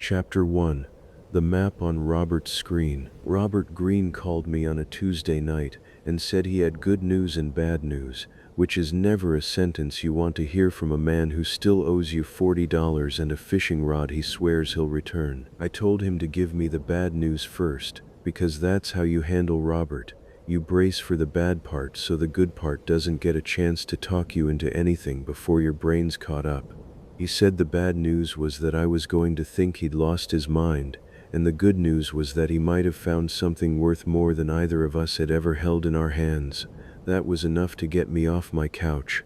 Chapter 1. The Map on Robert's Screen. Robert Greene called me on a Tuesday night and said he had good news and bad news, which is never a sentence you want to hear from a man who still owes you $40 and a fishing rod he swears he'll return. I told him to give me the bad news first, because that's how you handle Robert. You brace for the bad part so the good part doesn't get a chance to talk you into anything before your brain's caught up. He said the bad news was that I was going to think he'd lost his mind, and the good news was that he might have found something worth more than either of us had ever held in our hands. That was enough to get me off my couch.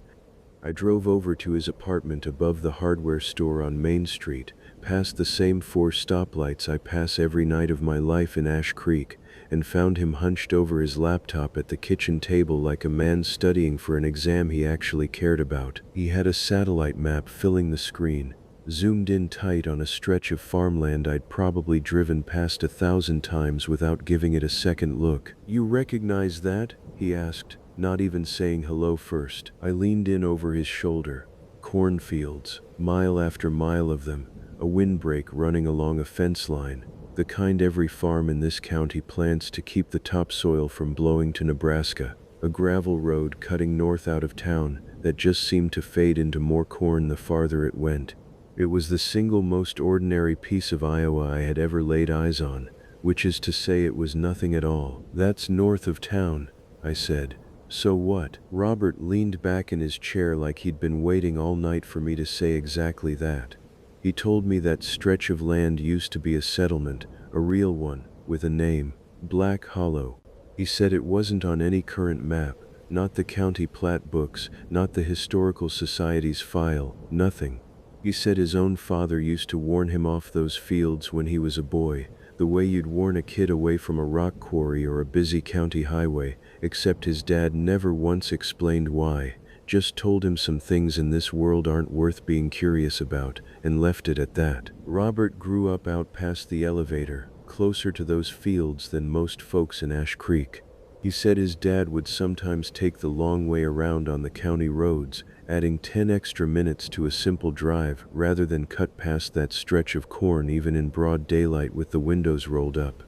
I drove over to his apartment above the hardware store on Main Street, past the same 4 stoplights I pass every night of my life in Ash Creek, and found him hunched over his laptop at the kitchen table like a man studying for an exam he actually cared about. He had a satellite map filling the screen, zoomed in tight on a stretch of farmland I'd probably driven past 1,000 times without giving it a second look. "You recognize that?" he asked, not even saying hello first. I leaned in over his shoulder. Cornfields, mile after mile of them, a windbreak running along a fence line, the kind every farm in this county plants to keep the topsoil from blowing to Nebraska, a gravel road cutting north out of town that just seemed to fade into more corn the farther it went. It was the single most ordinary piece of Iowa I had ever laid eyes on, which is to say it was nothing at all. "That's north of town," I said. "So what?" Robert leaned back in his chair like he'd been waiting all night for me to say exactly that. He told me that stretch of land used to be a settlement, a real one, with a name, Black Hollow. He said it wasn't on any current map, not the county plat books, not the historical society's file, nothing. He said his own father used to warn him off those fields when he was a boy, the way you'd warn a kid away from a rock quarry or a busy county highway, except his dad never once explained why, just told him some things in this world aren't worth being curious about, and left it at that. Robert grew up out past the elevator, closer to those fields than most folks in Ash Creek. He said his dad would sometimes take the long way around on the county roads, adding 10 extra minutes to a simple drive rather than cut past that stretch of corn even in broad daylight with the windows rolled up.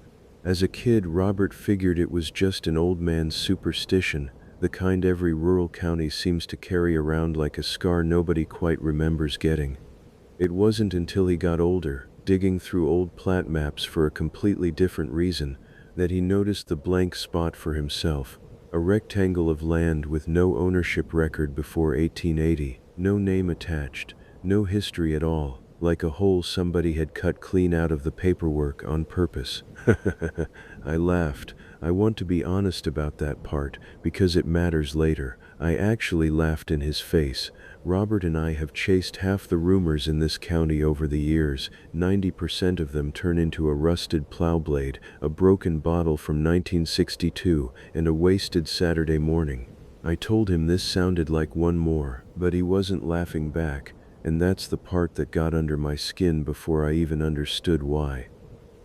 As a kid, Robert figured it was just an old man's superstition, the kind every rural county seems to carry around like a scar nobody quite remembers getting. It wasn't until he got older, digging through old plat maps for a completely different reason, that he noticed the blank spot for himself, a rectangle of land with no ownership record before 1880, no name attached, no history at all, like a hole somebody had cut clean out of the paperwork on purpose. I laughed. I want to be honest about that part, because it matters later. I actually laughed in his face. Robert and I have chased half the rumors in this county over the years. 90% of them turn into a rusted plow blade, a broken bottle from 1962, and a wasted Saturday morning. I told him this sounded like one more, but he wasn't laughing back, and that's the part that got under my skin before I even understood why.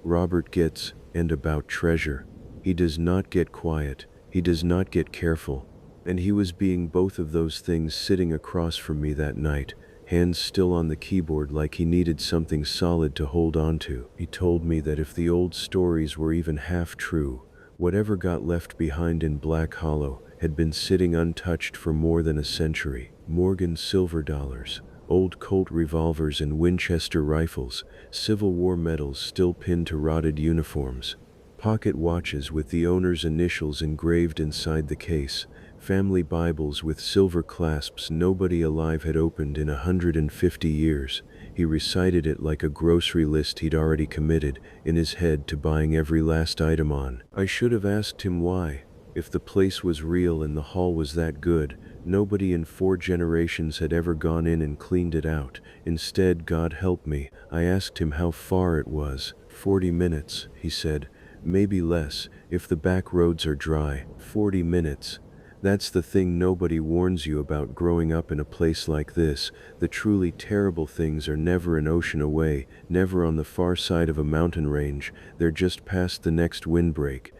Robert gets, and about treasure. He does not get quiet, he does not get careful, and he was being both of those things sitting across from me that night, hands still on the keyboard like he needed something solid to hold on to. He told me that if the old stories were even half true, whatever got left behind in Black Hollow had been sitting untouched for more than a century. Morgan silver dollars, old Colt revolvers and Winchester rifles, Civil War medals still pinned to rotted uniforms, pocket watches with the owner's initials engraved inside the case, family Bibles with silver clasps nobody alive had opened in 150 years. He recited it like a grocery list he'd already committed in his head to buying every last item on. I should have asked him why. If the place was real and the haul was that good, nobody in 4 generations had ever gone in and cleaned it out. Instead, God help me, I asked him how far it was. 40 minutes, he said. Maybe less, if the back roads are dry. 40 minutes. That's the thing nobody warns you about growing up in a place like this. The truly terrible things are never an ocean away, never on the far side of a mountain range. They're just past the next windbreak.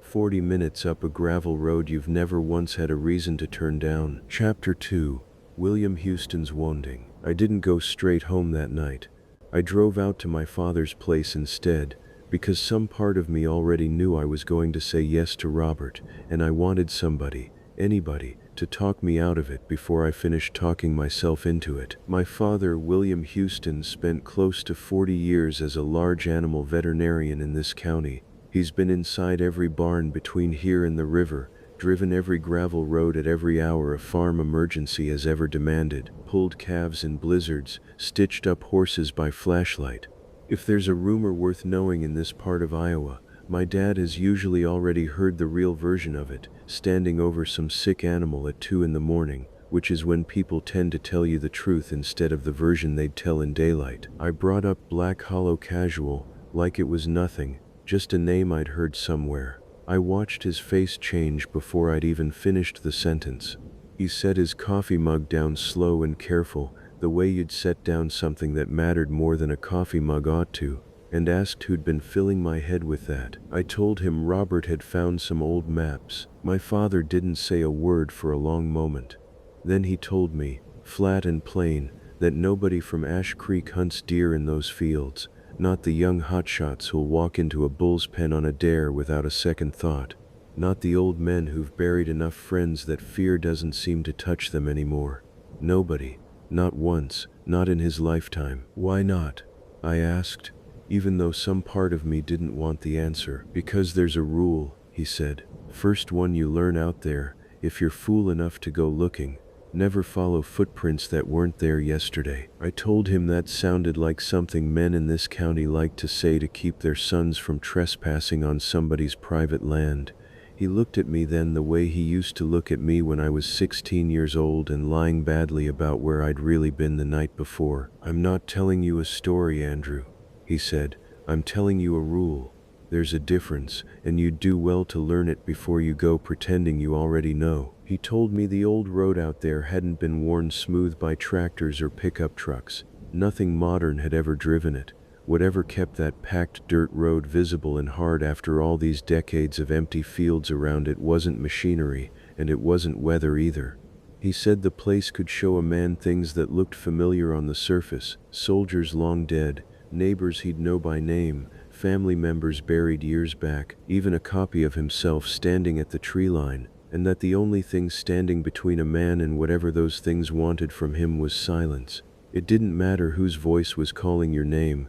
40 minutes up a gravel road you've never once had a reason to turn down. Chapter 2. William Houston's Wounding. I didn't go straight home that night. I drove out to my father's place instead, because some part of me already knew I was going to say yes to Robert, and I wanted somebody, anybody, to talk me out of it before I finished talking myself into it. My father, William Houston, spent close to 40 years as a large animal veterinarian in this county. He's been inside every barn between here and the river, driven every gravel road at every hour a farm emergency has ever demanded, pulled calves in blizzards, stitched up horses by flashlight. If there's a rumor worth knowing in this part of Iowa, my dad has usually already heard the real version of it, standing over some sick animal at 2 in the morning, which is when people tend to tell you the truth instead of the version they'd tell in daylight. I brought up Black Hollow casual, like it was nothing, just a name I'd heard somewhere. I watched his face change before I'd even finished the sentence. He set his coffee mug down slow and careful, the way you'd set down something that mattered more than a coffee mug ought to, and asked who'd been filling my head with that. I told him Robert had found some old maps. My father didn't say a word for a long moment. Then he told me, flat and plain, that nobody from Ash Creek hunts deer in those fields, not the young hotshots who'll walk into a bull's pen on a dare without a second thought, not the old men who've buried enough friends that fear doesn't seem to touch them anymore. Nobody. Not once, not in his lifetime. Why not? I asked, even though some part of me didn't want the answer. Because there's a rule, he said. First one you learn out there, if you're fool enough to go looking, never follow footprints that weren't there yesterday. I told him that sounded like something men in this county like to say to keep their sons from trespassing on somebody's private land. He looked at me then the way he used to look at me when I was 16 years old and lying badly about where I'd really been the night before. I'm not telling you a story, Andrew, he said. I'm telling you a rule. There's a difference, and you'd do well to learn it before you go pretending you already know. He told me the old road out there hadn't been worn smooth by tractors or pickup trucks. Nothing modern had ever driven it. Whatever kept that packed dirt road visible and hard after all these decades of empty fields around it wasn't machinery, and it wasn't weather either. He said the place could show a man things that looked familiar on the surface, soldiers long dead, neighbors he'd know by name, family members buried years back, even a copy of himself standing at the tree line, and that the only thing standing between a man and whatever those things wanted from him was silence. It didn't matter whose voice was calling your name.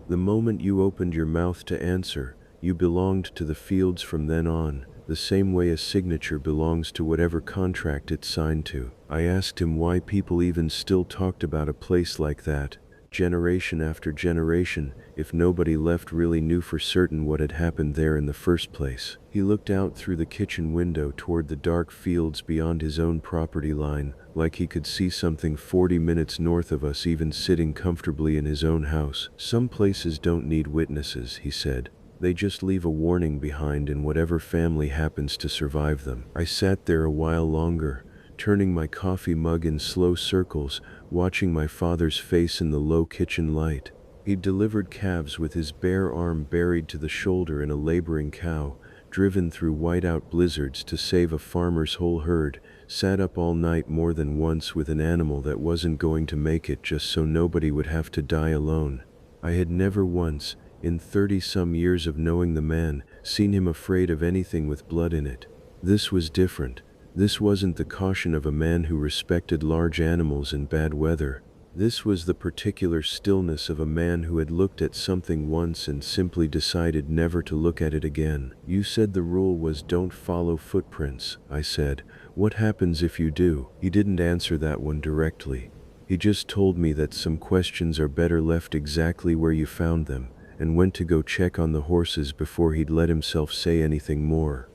The moment you opened your mouth to answer, you belonged to the fields from then on, the same way a signature belongs to whatever contract it's signed to. I asked him why people even still talked about a place like that, generation after generation, if nobody left really knew for certain what had happened there in the first place. He looked out through the kitchen window toward the dark fields beyond his own property line, like he could see something 40 minutes north of us even sitting comfortably in his own house. Some places don't need witnesses, he said. They just leave a warning behind in whatever family happens to survive them. I sat there a while longer, turning my coffee mug in slow circles, watching my father's face in the low kitchen light. He'd delivered calves with his bare arm buried to the shoulder in a laboring cow, driven through whiteout blizzards to save a farmer's whole herd, sat up all night more than once with an animal that wasn't going to make it just so nobody would have to die alone. I had never once, in 30-some years of knowing the man, seen him afraid of anything with blood in it. This was different. This wasn't the caution of a man who respected large animals in bad weather. This was the particular stillness of a man who had looked at something once and simply decided never to look at it again. You said the rule was don't follow footprints, I said. What happens if you do? He didn't answer that one directly. He just told me that some questions are better left exactly where you found them, and went to go check on the horses before he'd let himself say anything more.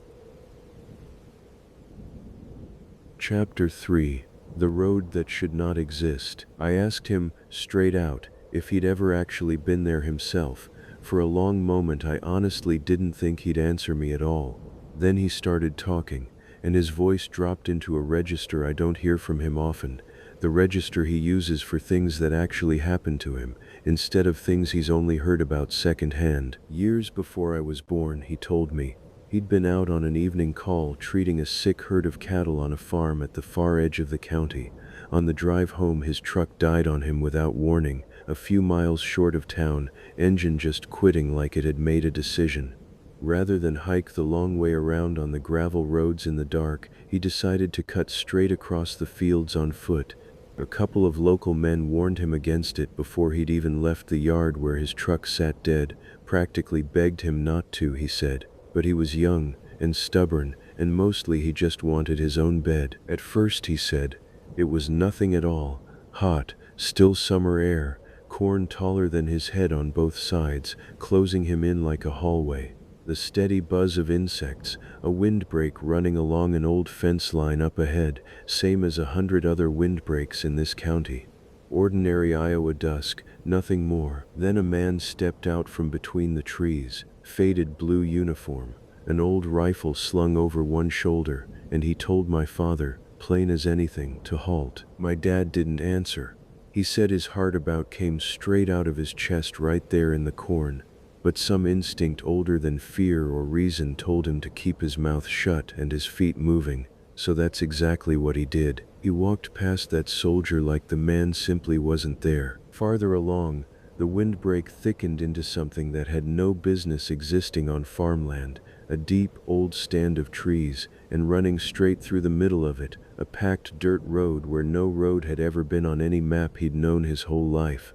Chapter 3. The Road That Should Not Exist. I asked him, straight out, if he'd ever actually been there himself. For a long moment I honestly didn't think he'd answer me at all. Then he started talking, and his voice dropped into a register I don't hear from him often, the register he uses for things that actually happened to him, instead of things he's only heard about secondhand. Years before I was born, he told me, he'd been out on an evening call treating a sick herd of cattle on a farm at the far edge of the county. On the drive home his truck died on him without warning, a few miles short of town, engine just quitting like it had made a decision. Rather than hike the long way around on the gravel roads in the dark, he decided to cut straight across the fields on foot. A couple of local men warned him against it before he'd even left the yard where his truck sat dead, practically begged him not to, he said. But he was young and stubborn, and mostly he just wanted his own bed. At first, he said, it was nothing at all. Hot, still summer air, corn taller than his head on both sides, closing him in like a hallway. The steady buzz of insects, a windbreak running along an old fence line up ahead, same as 100 other windbreaks in this county. Ordinary Iowa dusk, nothing more. Then a man stepped out from between the trees, faded blue uniform, an old rifle slung over one shoulder, and he told my father, plain as anything, to halt. My dad didn't answer. He said his heart about came straight out of his chest right there in the corn. But some instinct older than fear or reason told him to keep his mouth shut and his feet moving, so that's exactly what he did. He walked past that soldier like the man simply wasn't there. Farther along, the windbreak thickened into something that had no business existing on farmland, a deep, old stand of trees, and running straight through the middle of it, a packed dirt road where no road had ever been on any map he'd known his whole life.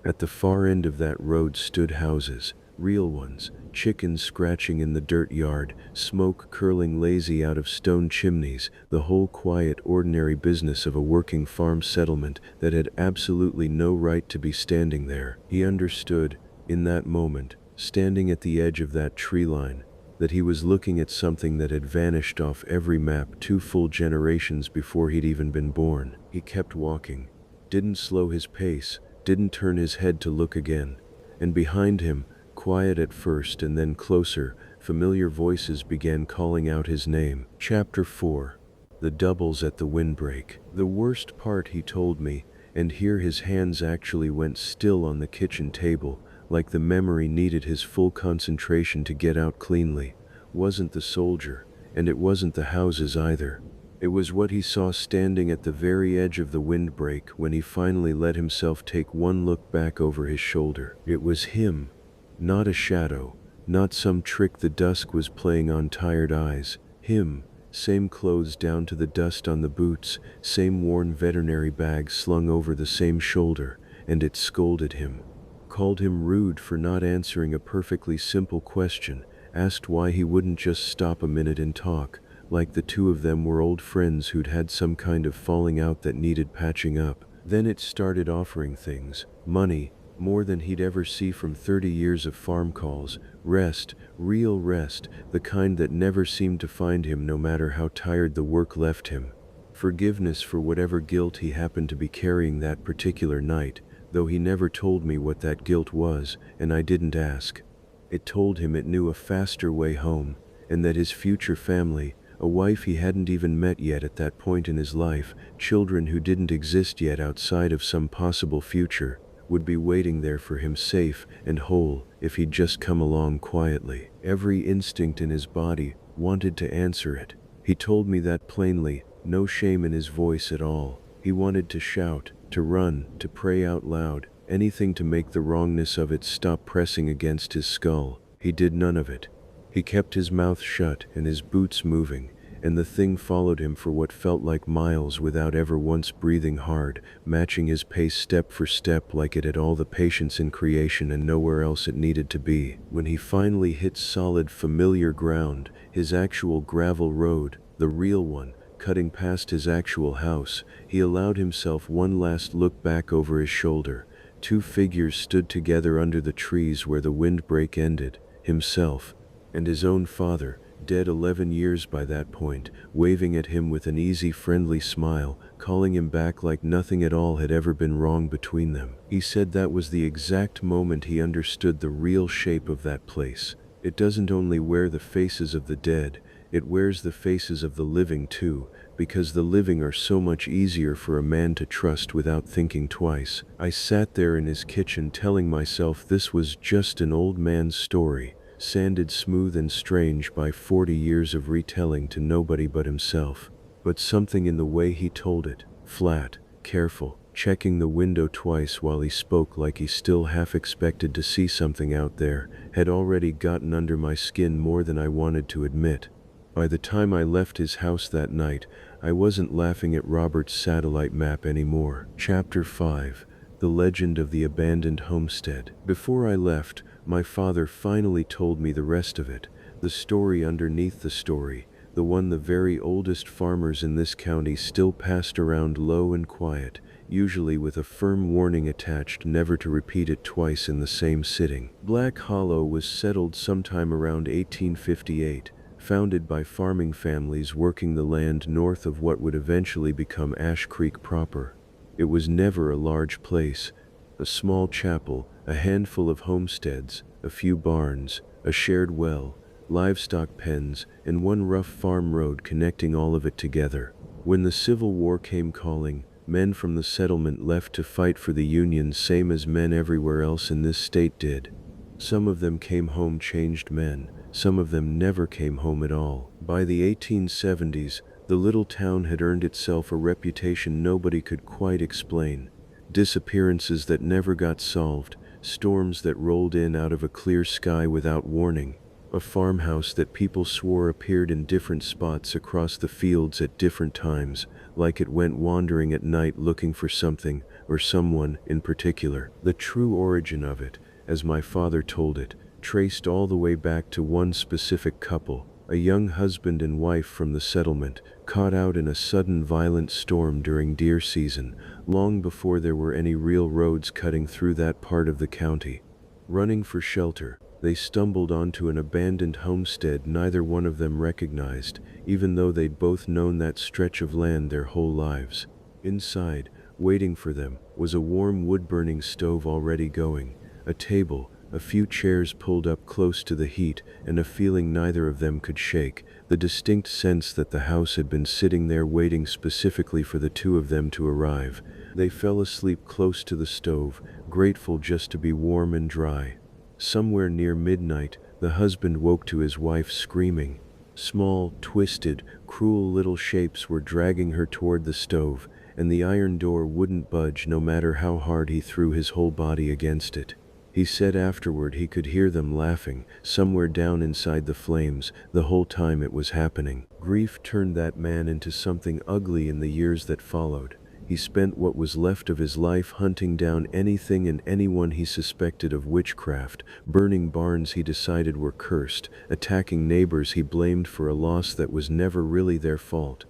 At the far end of that road stood houses. Real ones, chickens scratching in the dirt yard, smoke curling lazy out of stone chimneys, the whole quiet, ordinary business of a working farm settlement that had absolutely no right to be standing there. He understood, in that moment, standing at the edge of that tree line, that he was looking at something that had vanished off every map 2 full generations before he'd even been born. He kept walking, didn't slow his pace, didn't turn his head to look again, and behind him, quiet at first and then closer, familiar voices began calling out his name. Chapter 4. The doubles at the windbreak. The worst part, he told me, and here his hands actually went still on the kitchen table, like the memory needed his full concentration to get out cleanly, wasn't the soldier, and it wasn't the houses either. It was what he saw standing at the very edge of the windbreak when he finally let himself take one look back over his shoulder. It was him. Not a shadow, not some trick the dusk was playing on tired eyes. Him, same clothes down to the dust on the boots, same worn veterinary bag slung over the same shoulder, and it scolded him. Called him rude for not answering a perfectly simple question, asked why he wouldn't just stop a minute and talk, like the two of them were old friends who'd had some kind of falling out that needed patching up. Then it started offering things, money, more than he'd ever see from 30 years of farm calls, rest, real rest, the kind that never seemed to find him no matter how tired the work left him. Forgiveness for whatever guilt he happened to be carrying that particular night, though he never told me what that guilt was, and I didn't ask. It told him it knew a faster way home, and that his future family, a wife he hadn't even met yet at that point in his life, children who didn't exist yet outside of some possible future, would be waiting there for him safe and whole if he'd just come along quietly. Every instinct in his body wanted to answer it. He told me that plainly, no shame in his voice at all. He wanted to shout, to run, to pray out loud, anything to make the wrongness of it stop pressing against his skull. He did none of it. He kept his mouth shut and his boots moving, and the thing followed him for what felt like miles without ever once breathing hard, matching his pace step for step like it had all the patience in creation and nowhere else it needed to be. When he finally hit solid, familiar ground, his actual gravel road, the real one, cutting past his actual house, he allowed himself one last look back over his shoulder. 2 figures stood together under the trees where the windbreak ended, himself and his own father, dead 11 years by that point, waving at him with an easy, friendly smile, calling him back like nothing at all had ever been wrong between them. He said that was the exact moment he understood the real shape of that place. It doesn't only wear the faces of the dead, it wears the faces of the living too, because the living are so much easier for a man to trust without thinking twice. I sat there in his kitchen telling myself this was just an old man's story, sanded smooth and strange by 40 years of retelling to nobody but himself. But something in the way he told it, flat, careful, checking the window twice while he spoke like he still half expected to see something out there, had already gotten under my skin more than I wanted to admit. By the time I left his house that night, I wasn't laughing at Robert's satellite map anymore. Chapter 5. The Legend of the Abandoned Homestead. Before I left, my father finally told me the rest of it, the story underneath the story, the one the very oldest farmers in this county still passed around low and quiet, usually with a firm warning attached never to repeat it twice in the same sitting. Black Hollow was settled sometime around 1858, founded by farming families working the land north of what would eventually become Ash Creek proper. It was never a large place. A small chapel, a handful of homesteads, a few barns, a shared well, livestock pens, and one rough farm road connecting all of it together. When the Civil War came calling, men from the settlement left to fight for the Union same as men everywhere else in this state did. Some of them came home changed men, some of them never came home at all. By the 1870s, the little town had earned itself a reputation nobody could quite explain. Disappearances that never got solved, storms that rolled in out of a clear sky without warning, a farmhouse that people swore appeared in different spots across the fields at different times, like it went wandering at night looking for something or someone in particular. The true origin of it, as my father told it, traced all the way back to one specific couple, a young husband and wife from the settlement, caught out in a sudden violent storm during deer season, long before there were any real roads cutting through that part of the county. Running for shelter, they stumbled onto an abandoned homestead neither one of them recognized, even though they'd both known that stretch of land their whole lives. Inside, waiting for them, was a warm wood-burning stove already going, a table, a few chairs pulled up close to the heat, and a feeling neither of them could shake, the distinct sense that the house had been sitting there waiting specifically for the two of them to arrive. They fell asleep close to the stove, grateful just to be warm and dry. Somewhere near midnight, the husband woke to his wife screaming. Small, twisted, cruel little shapes were dragging her toward the stove, and the iron door wouldn't budge no matter how hard he threw his whole body against it. He said afterward he could hear them laughing, somewhere down inside the flames, the whole time it was happening. Grief turned that man into something ugly in the years that followed. He spent what was left of his life hunting down anything and anyone he suspected of witchcraft, burning barns he decided were cursed, attacking neighbors he blamed for a loss that was never really their fault.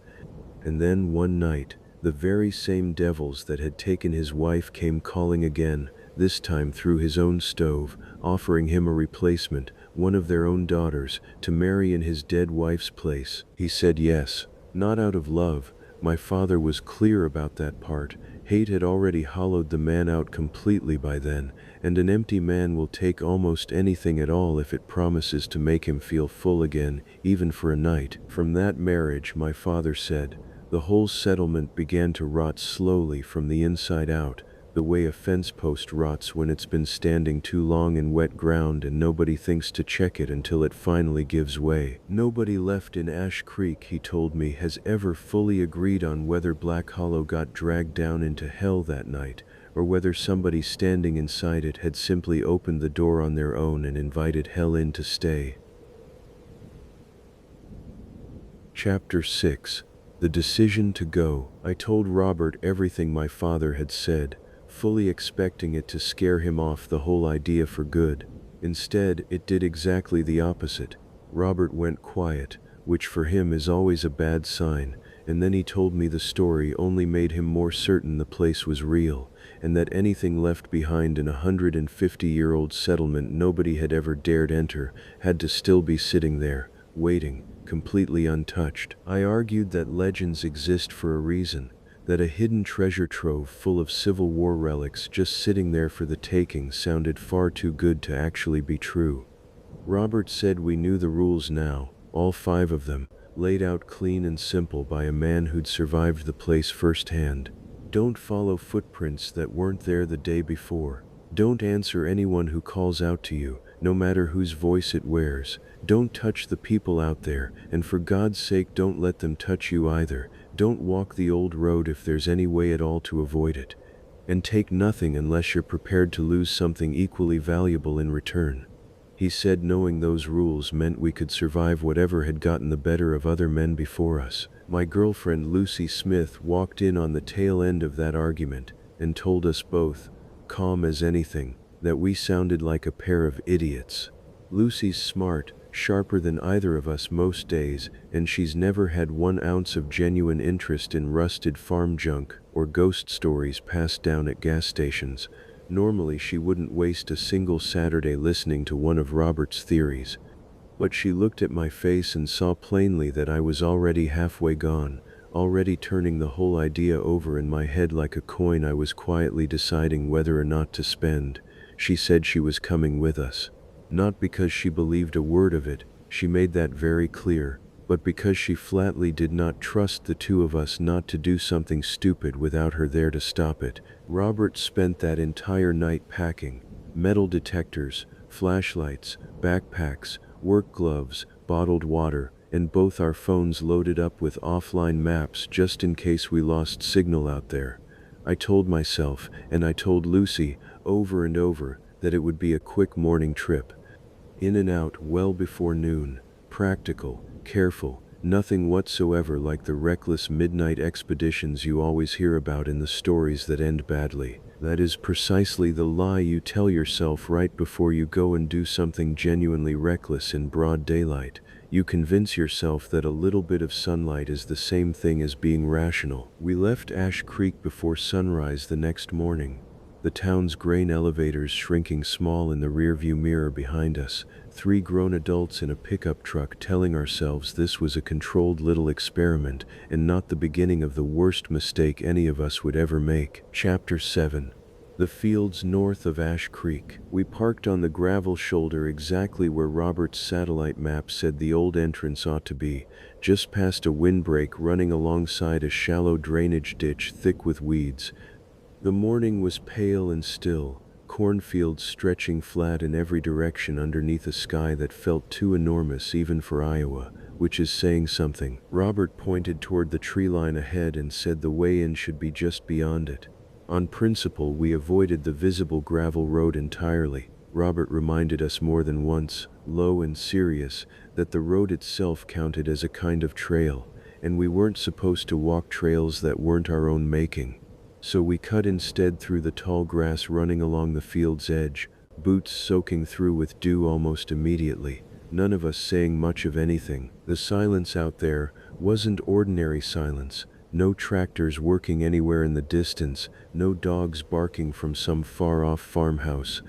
And then one night, the very same devils that had taken his wife came calling again, this time through his own stove, offering him a replacement, one of their own daughters, to marry in his dead wife's place. He said yes, not out of love. My father was clear about that part. Hate had already hollowed the man out completely by then, and an empty man will take almost anything at all if it promises to make him feel full again, even for a night. From that marriage, my father said, the whole settlement began to rot slowly from the inside out, the way a fence post rots when it's been standing too long in wet ground and nobody thinks to check it until it finally gives way. Nobody left in Ash Creek, he told me, has ever fully agreed on whether Black Hollow got dragged down into hell that night, or whether somebody standing inside it had simply opened the door on their own and invited hell in to stay. Chapter 6. The Decision to Go. I told Robert everything my father had said, fully expecting it to scare him off the whole idea for good. Instead, it did exactly the opposite. Robert went quiet, which for him is always a bad sign, and then he told me the story only made him more certain the place was real, and that anything left behind in a 150-year-old settlement nobody had ever dared enter had to still be sitting there, waiting, completely untouched. I argued that legends exist for a reason, that a hidden treasure trove full of Civil War relics just sitting there for the taking sounded far too good to actually be true. Robert said we knew the rules now, all 5 of them, laid out clean and simple by a man who'd survived the place firsthand. Don't follow footprints that weren't there the day before. Don't answer anyone who calls out to you, no matter whose voice it wears. Don't touch the people out there, and for God's sake don't let them touch you either. Don't walk the old road if there's any way at all to avoid it. and take nothing unless you're prepared to lose something equally valuable in return. He said knowing those rules meant we could survive whatever had gotten the better of other men before us. My girlfriend Lucy Smith walked in on the tail end of that argument and told us both, calm as anything, that we sounded like a pair of idiots. Lucy's smart, sharper than either of us most days, and she's never had 1 ounce of genuine interest in rusted farm junk or ghost stories passed down at gas stations. Normally she wouldn't waste a single Saturday listening to one of Robert's theories. But she looked at my face and saw plainly that I was already halfway gone, already turning the whole idea over in my head like a coin I was quietly deciding whether or not to spend. She said she was coming with us. Not because she believed a word of it, she made that very clear, but because she flatly did not trust the two of us not to do something stupid without her there to stop it. Robert spent that entire night packing metal detectors, flashlights, backpacks, work gloves, bottled water, and both our phones loaded up with offline maps just in case we lost signal out there. I told myself, and I told Lucy, over and over, that it would be a quick morning trip. In and out well before noon, practical, careful, nothing whatsoever like the reckless midnight expeditions you always hear about in the stories that end badly. That is precisely the lie you tell yourself right before you go and do something genuinely reckless in broad daylight. You convince yourself that a little bit of sunlight is the same thing as being rational. We left Ash Creek before sunrise the next morning, the town's grain elevators shrinking small in the rearview mirror behind us, 3 grown adults in a pickup truck telling ourselves this was a controlled little experiment and not the beginning of the worst mistake any of us would ever make. Chapter 7. The fields north of Ash Creek. We parked on the gravel shoulder exactly where Robert's satellite map said the old entrance ought to be, just past a windbreak running alongside a shallow drainage ditch thick with weeds. The morning was pale and still, cornfields stretching flat in every direction underneath a sky that felt too enormous even for Iowa, which is saying something. Robert pointed toward the tree line ahead and said the way in should be just beyond it. On principle, we avoided the visible gravel road entirely. Robert reminded us more than once, low and serious, that the road itself counted as a kind of trail, and we weren't supposed to walk trails that weren't our own making. So we cut instead through the tall grass running along the field's edge, boots soaking through with dew almost immediately, none of us saying much of anything. The silence out there wasn't ordinary silence. No tractors working anywhere in the distance, no dogs barking from some far-off farmhouse,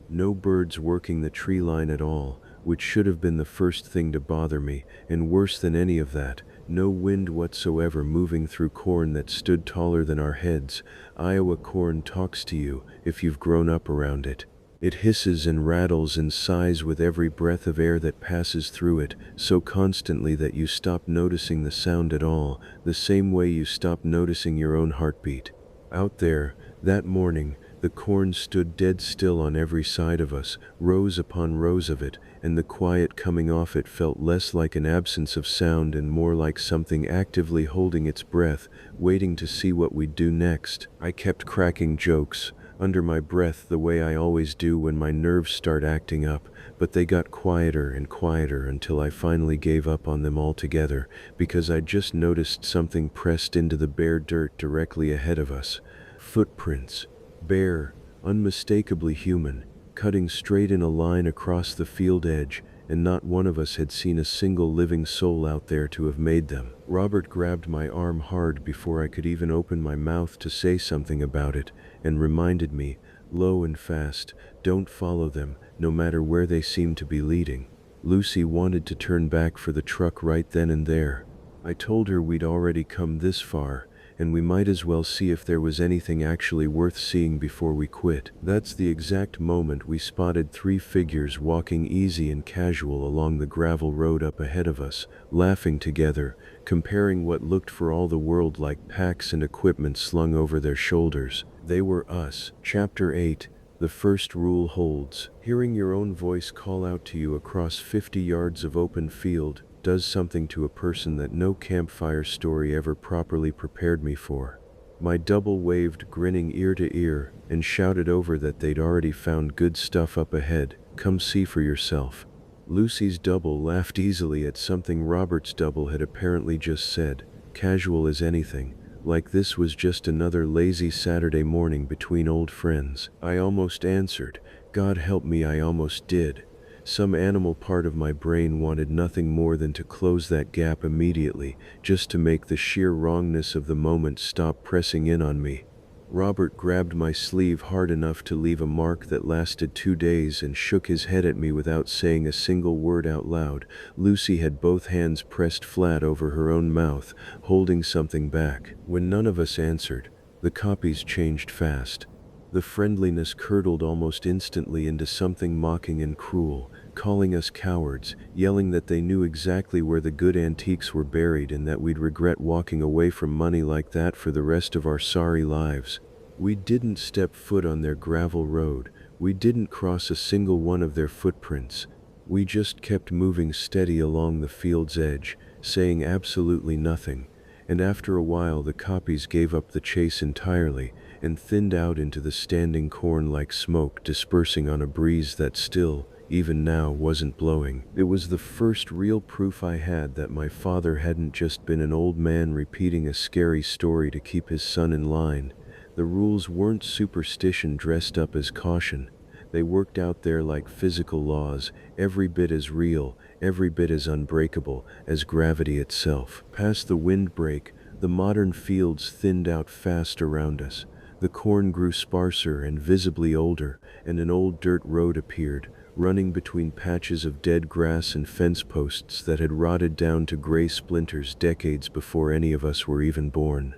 no birds working the tree line at all, which should have been the first thing to bother me, and worse than any of that, no wind whatsoever moving through corn that stood taller than our heads. Iowa corn talks to you if you've grown up around it. It hisses and rattles and sighs with every breath of air that passes through it, so constantly that you stop noticing the sound at all, the same way you stop noticing your own heartbeat. Out there, that morning, the corn stood dead still on every side of us, rows upon rows of it, and the quiet coming off it felt less like an absence of sound and more like something actively holding its breath, waiting to see what we'd do next. I kept cracking jokes, under my breath the way I always do when my nerves start acting up, but they got quieter and quieter until I finally gave up on them altogether, because I just noticed something pressed into the bare dirt directly ahead of us. Footprints. Bare, unmistakably human, cutting straight in a line across the field edge, and not one of us had seen a single living soul out there to have made them. Robert grabbed my arm hard before I could even open my mouth to say something about it, and reminded me, low and fast, don't follow them, no matter where they seem to be leading. Lucy wanted to turn back for the truck right then and there. I told her we'd already come this far, and we might as well see if there was anything actually worth seeing before we quit. That's the exact moment we spotted 3 figures walking easy and casual along the gravel road up ahead of us, laughing together, comparing what looked for all the world like packs and equipment slung over their shoulders. They were us. Chapter 8. The first rule holds. Hearing your own voice call out to you across 50 yards of open field does something to a person that no campfire story ever properly prepared me for. My double waved, grinning ear to ear, and shouted over that they'd already found good stuff up ahead. Come see for yourself. Lucy's double laughed easily at something Robert's double had apparently just said, casual as anything, like this was just another lazy Saturday morning between old friends. I almost answered. God help me, I almost did. Some animal part of my brain wanted nothing more than to close that gap immediately, just to make the sheer wrongness of the moment stop pressing in on me. Robert grabbed my sleeve hard enough to leave a mark that lasted 2 days and shook his head at me without saying a single word out loud. Lucy had both hands pressed flat over her own mouth, holding something back. When none of us answered, the copies changed fast. The friendliness curdled almost instantly into something mocking and cruel, calling us cowards, yelling that they knew exactly where the good antiques were buried and that we'd regret walking away from money like that for the rest of our sorry lives. We didn't step foot on their gravel road, we didn't cross a single one of their footprints. We just kept moving steady along the field's edge, saying absolutely nothing, and after a while the copies gave up the chase entirely and thinned out into the standing corn like smoke dispersing on a breeze that still, even now, wasn't blowing. It was the first real proof I had that my father hadn't just been an old man repeating a scary story to keep his son in line. The rules weren't superstition dressed up as caution. They worked out there like physical laws, every bit as real, every bit as unbreakable as gravity itself. Past the windbreak, the modern fields thinned out fast around us. The corn grew sparser and visibly older, and an old dirt road appeared, running between patches of dead grass and fence posts that had rotted down to gray splinters decades before any of us were even born.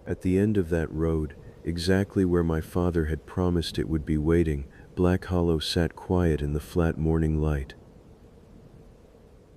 At the end of that road, exactly where my father had promised it would be waiting, Black Hollow sat quiet in the flat morning light.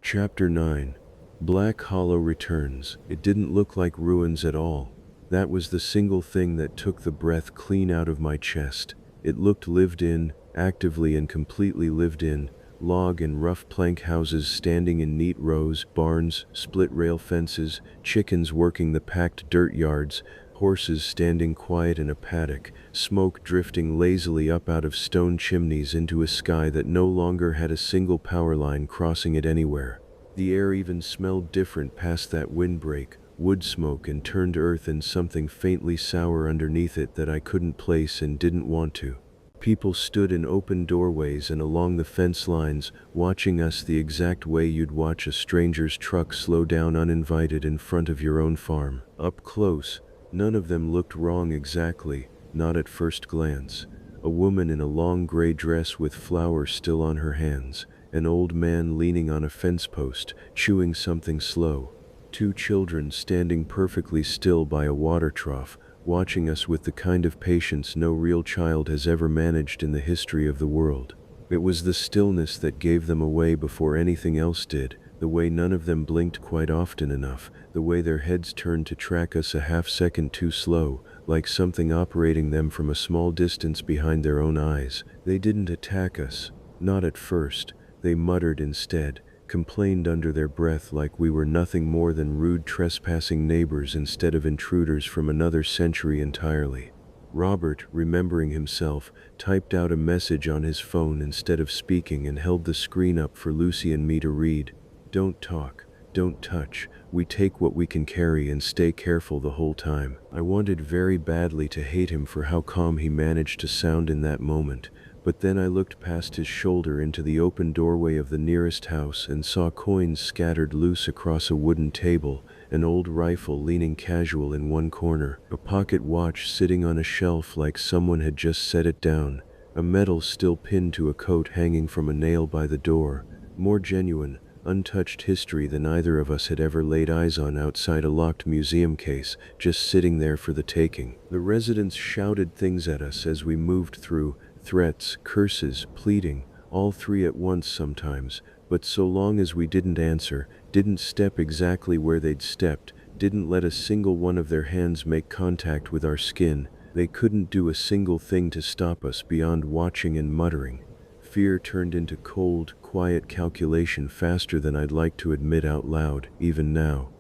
Chapter 9. Black Hollow returns. It didn't look like ruins at all. That was the single thing that took the breath clean out of my chest. It looked lived in, actively and completely lived in. Log and rough plank houses standing in neat rows, barns, split rail fences, chickens working the packed dirt yards, horses standing quiet in a paddock, smoke drifting lazily up out of stone chimneys into a sky that no longer had a single power line crossing it anywhere. The air even smelled different past that windbreak, wood smoke and turned earth and something faintly sour underneath it that I couldn't place and didn't want to. People stood in open doorways and along the fence lines, watching us the exact way you'd watch a stranger's truck slow down uninvited in front of your own farm. Up close, none of them looked wrong exactly, not at first glance. A woman in a long gray dress with flowers still on her hands, an old man leaning on a fence post, chewing something slow. 2 children standing perfectly still by a water trough, watching us with the kind of patience no real child has ever managed in the history of the world. It was the stillness that gave them away before anything else did, the way none of them blinked quite often enough, the way their heads turned to track us a half-second too slow, like something operating them from a small distance behind their own eyes. They didn't attack us, not at first. They muttered instead, complained under their breath like we were nothing more than rude trespassing neighbors instead of intruders from another century entirely. Robert, remembering himself, typed out a message on his phone instead of speaking and held the screen up for Lucy and me to read. Don't talk, don't touch, we take what we can carry and stay careful the whole time. I wanted very badly to hate him for how calm he managed to sound in that moment. But then I looked past his shoulder into the open doorway of the nearest house and saw coins scattered loose across a wooden table, an old rifle leaning casual in one corner, a pocket watch sitting on a shelf like someone had just set it down, a medal still pinned to a coat hanging from a nail by the door, more genuine, untouched history than either of us had ever laid eyes on outside a locked museum case, just sitting there for the taking. The residents shouted things at us as we moved through, threats, curses, pleading, all three at once sometimes, but so long as we didn't answer, didn't step exactly where they'd stepped, didn't let a single one of their hands make contact with our skin, they couldn't do a single thing to stop us beyond watching and muttering. Fear turned into cold, quiet calculation faster than I'd like to admit out loud, even now.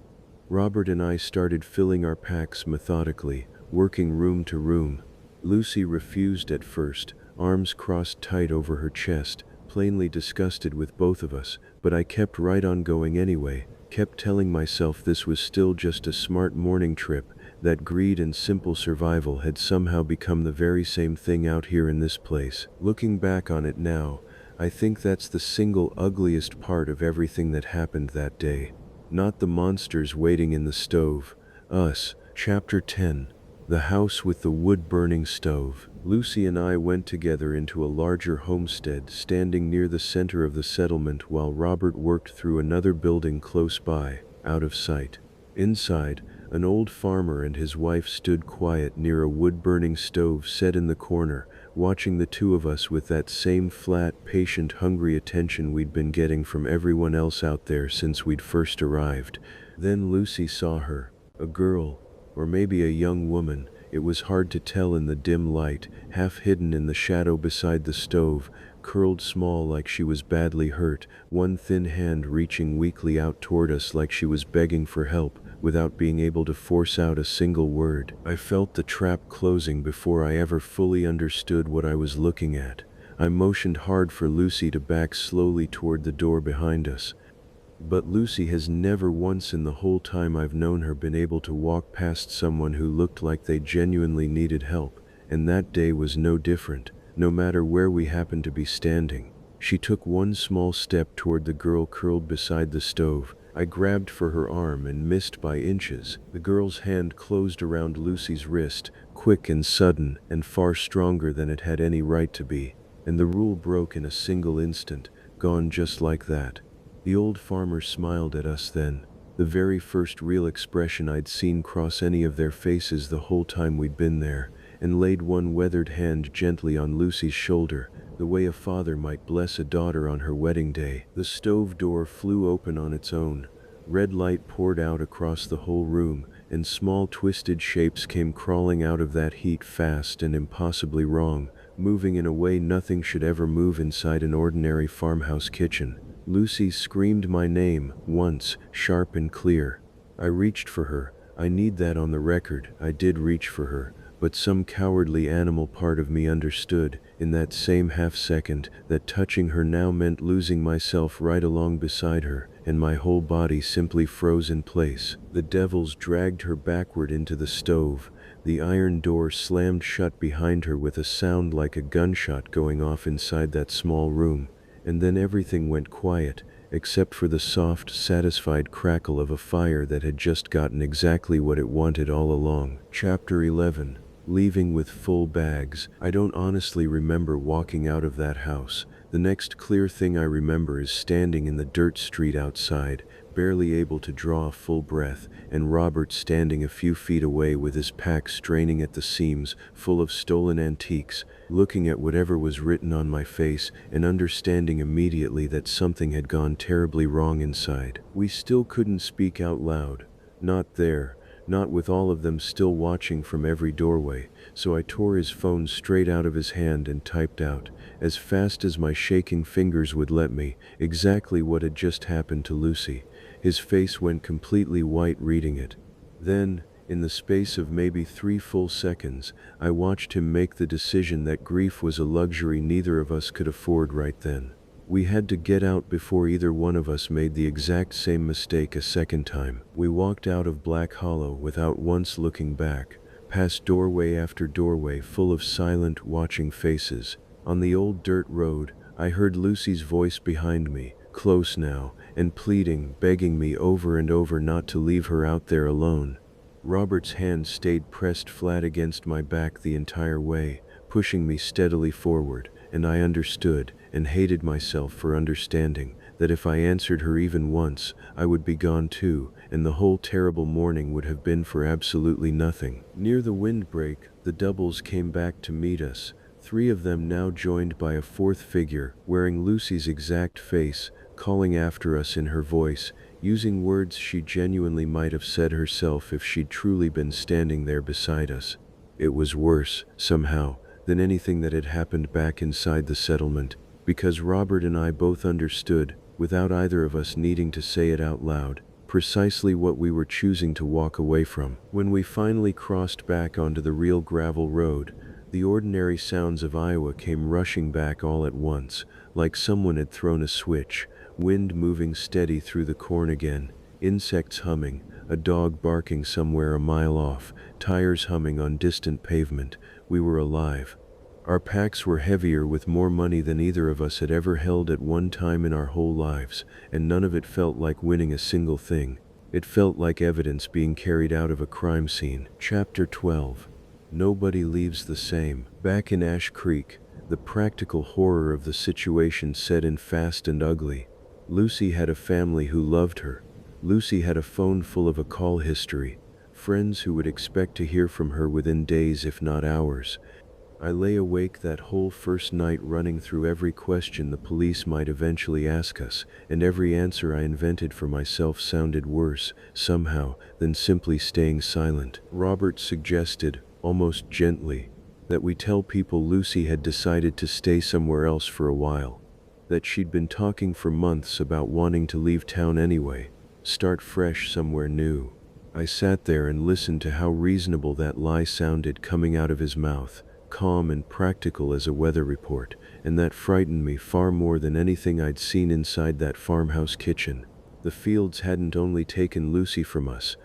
Robert and I started filling our packs methodically, working room to room. Lucy refused at first, arms crossed tight over her chest, plainly disgusted with both of us, but I kept right on going anyway, kept telling myself this was still just a smart morning trip, that greed and simple survival had somehow become the very same thing out here in this place. Looking back on it now, I think that's the single ugliest part of everything that happened that day. Not the monsters waiting in the stove. Us. Chapter 10. The House with the Wood-Burning Stove. Lucy and I went together into a larger homestead standing near the center of the settlement while Robert worked through another building close by, out of sight. Inside, an old farmer and his wife stood quiet near a wood-burning stove set in the corner, watching the two of us with that same flat, patient, hungry attention we'd been getting from everyone else out there since we'd first arrived. Then Lucy saw her, a girl, or maybe a young woman. It was hard to tell in the dim light, half hidden in the shadow beside the stove, curled small like she was badly hurt, one thin hand reaching weakly out toward us like she was begging for help, without being able to force out a single word. I felt the trap closing before I ever fully understood what I was looking at. I motioned hard for Lucy to back slowly toward the door behind us. But Lucy has never once in the whole time I've known her been able to walk past someone who looked like they genuinely needed help, and that day was no different, no matter where we happened to be standing. She took one small step toward the girl curled beside the stove. I grabbed for her arm and missed by inches. The girl's hand closed around Lucy's wrist, quick and sudden, and far stronger than it had any right to be. And the rule broke in a single instant, gone just like that. The old farmer smiled at us then, the very first real expression I'd seen cross any of their faces the whole time we'd been there, and laid one weathered hand gently on Lucy's shoulder, the way a father might bless a daughter on her wedding day. The stove door flew open on its own. Red light poured out across the whole room, and small twisted shapes came crawling out of that heat fast and impossibly wrong, moving in a way nothing should ever move inside an ordinary farmhouse kitchen. Lucy screamed my name, once, sharp and clear. I reached for her. I need that on the record. I did reach for her, but some cowardly animal part of me understood, in that same half-second, that touching her now meant losing myself right along beside her, and my whole body simply froze in place. The devils dragged her backward into the stove. The iron door slammed shut behind her with a sound like a gunshot going off inside that small room. And then everything went quiet, except for the soft, satisfied crackle of a fire that had just gotten exactly what it wanted all along. Chapter 11. Leaving with full bags. I don't honestly remember walking out of that house. The next clear thing I remember is standing in the dirt street outside, barely able to draw a full breath, and Robert standing a few feet away with his pack straining at the seams, full of stolen antiques, looking at whatever was written on my face and understanding immediately that something had gone terribly wrong inside. We still couldn't speak out loud. Not there. Not with all of them still watching from every doorway, so I tore his phone straight out of his hand and typed out, as fast as my shaking fingers would let me, exactly what had just happened to Lucy. His face went completely white reading it. Then, in the space of maybe 3 full seconds, I watched him make the decision that grief was a luxury neither of us could afford right then. We had to get out before either one of us made the exact same mistake a second time. We walked out of Black Hollow without once looking back, past doorway after doorway full of silent, watching faces. On the old dirt road, I heard Lucy's voice behind me, close now, and pleading, begging me over and over not to leave her out there alone. Robert's hand stayed pressed flat against my back the entire way, pushing me steadily forward, and I understood, and hated myself for understanding, that if I answered her even once, I would be gone too, and the whole terrible morning would have been for absolutely nothing. Near the windbreak, the doubles came back to meet us, 3 of them now joined by a 4th figure, wearing Lucy's exact face, calling after us in her voice, using words she genuinely might have said herself if she'd truly been standing there beside us. It was worse, somehow, than anything that had happened back inside the settlement, because Robert and I both understood, without either of us needing to say it out loud, precisely what we were choosing to walk away from. When we finally crossed back onto the real gravel road, the ordinary sounds of Iowa came rushing back all at once, like someone had thrown a switch. Wind moving steady through the corn again, insects humming, a dog barking somewhere a mile off, tires humming on distant pavement. We were alive. Our packs were heavier with more money than either of us had ever held at one time in our whole lives, and none of it felt like winning a single thing. It felt like evidence being carried out of a crime scene. Chapter 12. Nobody leaves the same. Back in Ash Creek, the practical horror of the situation set in fast and ugly. Lucy had a family who loved her. Lucy had a phone full of a call history, friends who would expect to hear from her within days if not hours. I lay awake that whole first night running through every question the police might eventually ask us, and every answer I invented for myself sounded worse, somehow, than simply staying silent. Robert suggested, almost gently, that we tell people Lucy had decided to stay somewhere else for a while, that she'd been talking for months about wanting to leave town anyway, start fresh somewhere new. I sat there and listened to how reasonable that lie sounded coming out of his mouth, calm and practical as a weather report, and that frightened me far more than anything I'd seen inside that farmhouse kitchen. The Fields hadn't only taken Lucy from us,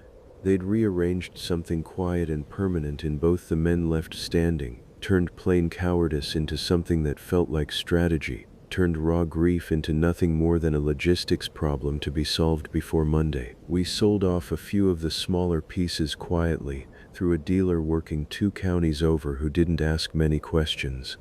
they'd rearranged something quiet and permanent in both the men left standing, turned plain cowardice into something that felt like strategy, turned raw grief into nothing more than a logistics problem to be solved before Monday. We sold off a few of the smaller pieces quietly, through a dealer working 2 counties over who didn't ask many questions.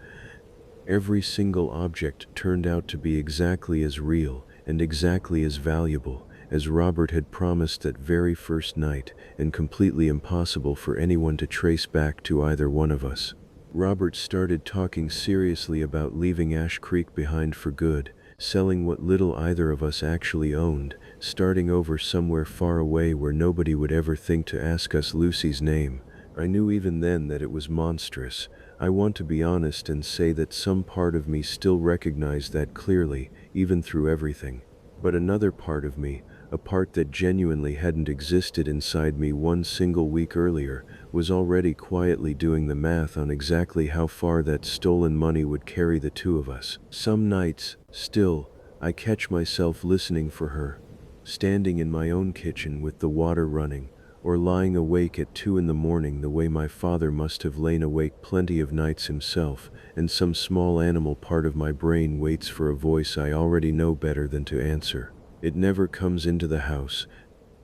Every single object turned out to be exactly as real and exactly as valuable as Robert had promised that very first night, and completely impossible for anyone to trace back to either one of us. Robert started talking seriously about leaving Ash Creek behind for good, selling what little either of us actually owned, starting over somewhere far away where nobody would ever think to ask us Lucy's name. I knew even then that it was monstrous. I want to be honest and say that some part of me still recognized that clearly, even through everything. But another part of me, a part that genuinely hadn't existed inside me one single week earlier, was already quietly doing the math on exactly how far that stolen money would carry the two of us. Some nights, still, I catch myself listening for her, standing in my own kitchen with the water running, or lying awake at 2 in the morning the way my father must have lain awake plenty of nights himself, and some small animal part of my brain waits for a voice I already know better than to answer. It never comes into the house.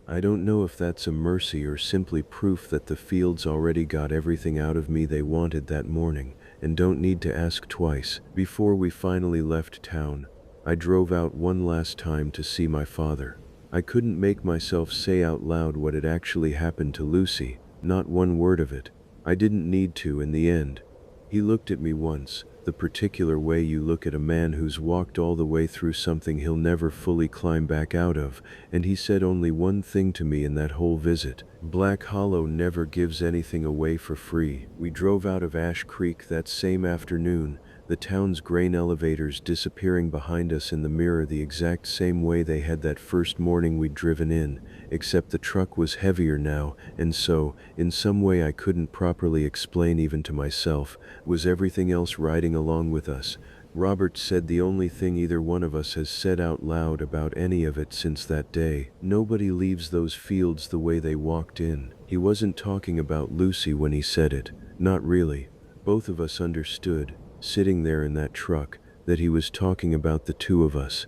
I don't know if that's a mercy or simply proof that the Fields already got everything out of me they wanted that morning, and don't need to ask twice. Before we finally left town, I drove out one last time to see my father. I couldn't make myself say out loud what had actually happened to Lucy, not one word of it. I didn't need to in the end. He looked at me once, the particular way you look at a man who's walked all the way through something he'll never fully climb back out of, and he said only one thing to me in that whole visit: Black Hollow never gives anything away for free. We drove out of Ash Creek that same afternoon, the town's grain elevators disappearing behind us in the mirror the exact same way they had that first morning we'd driven in, except the truck was heavier now, and so, in some way I couldn't properly explain even to myself, was everything else riding along with us. Robert said the only thing either one of us has said out loud about any of it since that day: nobody leaves those fields the way they walked in. He wasn't talking about Lucy when he said it, not really. Both of us understood, sitting there in that truck, that he was talking about the two of us,